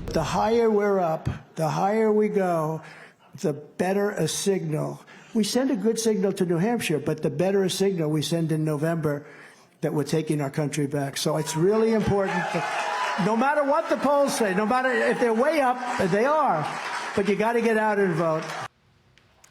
The higher we're up, the higher we go, the better a signal. We send a good signal to New Hampshire, but the better a signal we send in November that we're taking our country back. So it's really important that no matter what the polls say, no matter if they're way up, they are, but you got to get out and vote.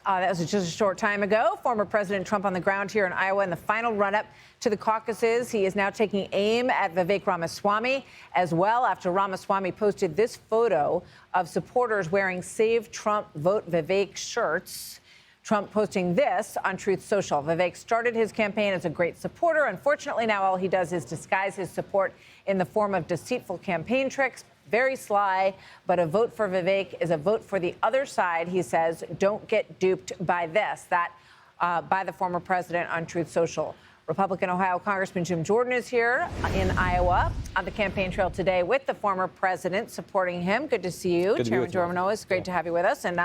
That was just a short time ago. Former President Trump on the ground here in Iowa in the final run-up to the caucuses. He is now taking aim at Vivek Ramaswamy as well after Ramaswamy posted this photo of supporters wearing Save Trump, Vote Vivek shirts. Trump posting this on Truth Social. Vivek started his campaign as a great supporter. Unfortunately, now all he does is disguise his support in the form of deceitful campaign tricks. Very sly, but a vote for Vivek is a vote for the other side, he says. Don't get duped by this. That by the former president on Truth Social. Republican Ohio Congressman Jim Jordan is here in Iowa on the campaign trail today with the former president supporting him. Good to see you, Chairman Jordan. It's great to have you with us. And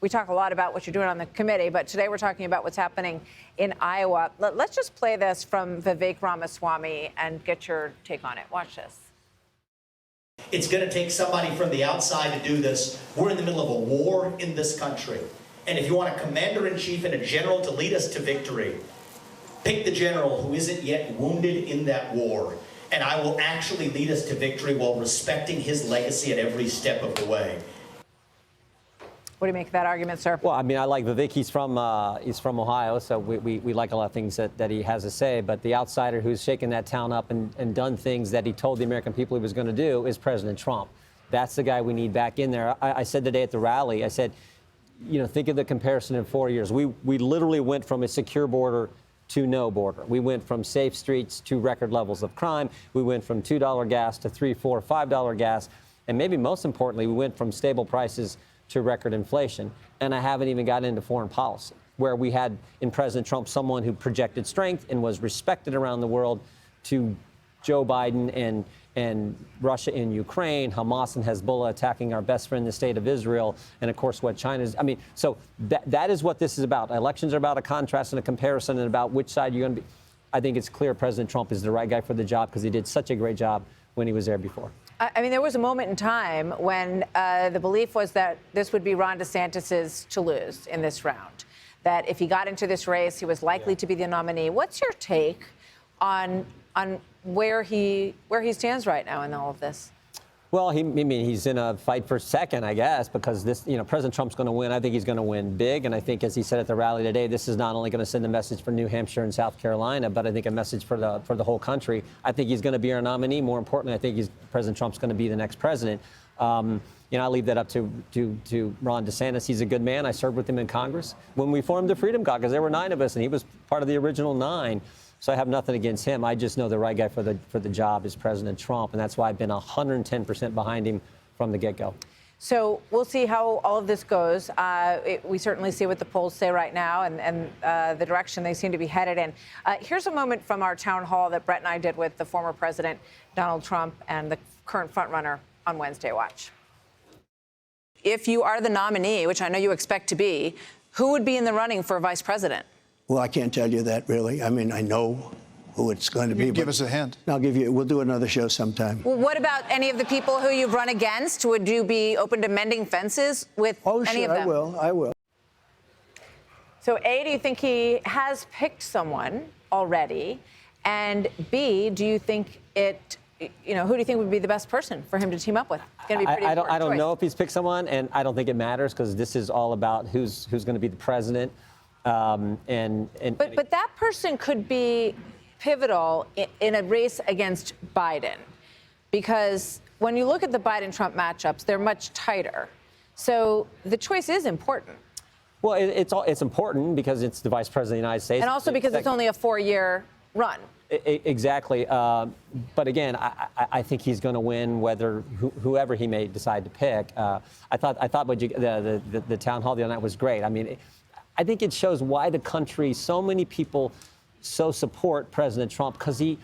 we talk a lot about what you're doing on the committee, but today we're talking about what's happening in Iowa. Let's just play this from Vivek Ramaswamy and get your take on it. Watch this. It's going to take somebody from the outside to do this. We're in the middle of a war in this country. And if you want a commander-in-chief and a general to lead us to victory, pick the general who isn't yet wounded in that war. And I will actually lead us to victory while respecting his legacy at every step of the way. What do you make of that argument, sir? Well, I mean, I like Vivek. He's from Ohio, so we like a lot of things that he has to say. But the outsider who's shaken that town up and done things that he told the American people he was going to do is President Trump. That's the guy we need back in there. I said today at the rally, I said, you know, think of the comparison in 4 years. We literally went from a secure border to no border. We went from safe streets to record levels of crime. We went from $2 gas to $3, $4, $5 gas. And maybe most importantly, we went from stable prices to record inflation. And I haven't even gotten into foreign policy, where we had in President Trump someone who projected strength and was respected around the world, to Joe Biden and Russia in Ukraine, Hamas and Hezbollah attacking our best friend, the state of Israel, and of course what China's. I mean, so that is what this is about. Elections are about a contrast and a comparison and about which side you're going to be. I think it's clear President Trump is the right guy for the job because he did such a great job when he was there before. I mean, there was a moment in time when the belief was that this would be Ron DeSantis's to lose in this round, that if he got into this race, he was likely to be the nominee. What's your take on where he stands right now in all of this? Well, he's in a fight for second, I guess, because this, President Trump's going to win. I think he's going to win big. And I think, as he said at the rally today, this is not only going to send a message for New Hampshire and South Carolina, but I think a message for the whole country. I think he's going to be our nominee. More importantly, I think President Trump's going to be the next president. I leave that up to Ron DeSantis. He's a good man. I served with him in Congress. When we formed the Freedom Caucus, there were 9 of us, and he was part of the original 9. So I have nothing against him. I just know the right guy for the job is President Trump, and that's why I've been 110% behind him from the get-go. So we'll see how all of this goes. We certainly see what the polls say right now and the direction they seem to be headed in. Here's a moment from our town hall that Brett and I did with the former president, Donald Trump, and the current frontrunner on Wednesday. Watch. If you are the nominee, which I know you expect to be, who would be in the running for vice president? Well, I can't tell you that, really. I mean, I know who it's going to be. Give us a hint. We'll do another show sometime. Well, what about any of the people who you've run against? Would you be open to mending fences with any of them? I will. So, A, do you think he has picked someone already? And B, do you think who do you think would be the best person for him to team up with? It's going to be pretty I don't know if he's picked someone, and I don't think it matters because this is all about who's going to be the president. But that person could be pivotal in a race against Biden, because when you look at the Biden-Trump matchups, they're much tighter. So the choice is important. Well, it's important because it's the vice president of the United States, and also because it's only a 4-year run. Exactly. But again, I think he's going to win whoever he may decide to pick. I thought what the town hall the other night was great. I mean, I think it shows why the country, so many people so support President Trump, because he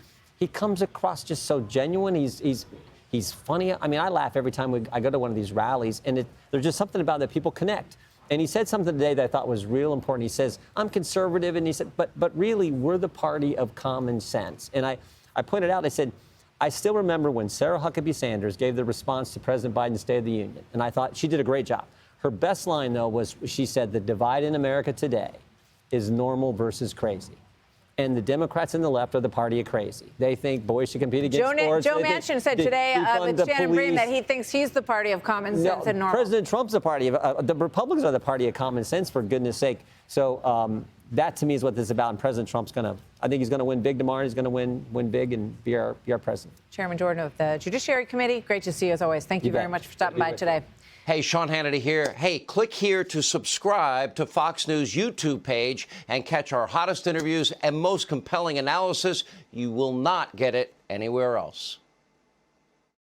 comes across just so genuine. He's funny. I mean, I laugh every time I go to one of these rallies, and there's just something about that people connect. And he said something today that I thought was real important. He says, I'm conservative, and he said, but really, we're the party of common sense. And I pointed out, I said, I still remember when Sarah Huckabee Sanders gave the response to President Biden's State of the Union, and I thought she did a great job. Her best line, though, was she said the divide in America today is normal versus crazy. And the Democrats and the left are the party of crazy. They think boys should compete against sports. Joe Manchin said today with Shannon Bream that he thinks he's the party of common sense and normal. President Trump's the party of the Republicans are the party of common sense, for goodness sake. So that to me is what this is about. And President Trump's I think he's going to win big tomorrow. He's going to win big and be our president. Chairman Jordan of the Judiciary Committee, great to see you as always. Thank you very much for stopping by today. Hey, Sean Hannity here. Hey, click here to subscribe to Fox News YouTube page and catch our hottest interviews and most compelling analysis. You will not get it anywhere else.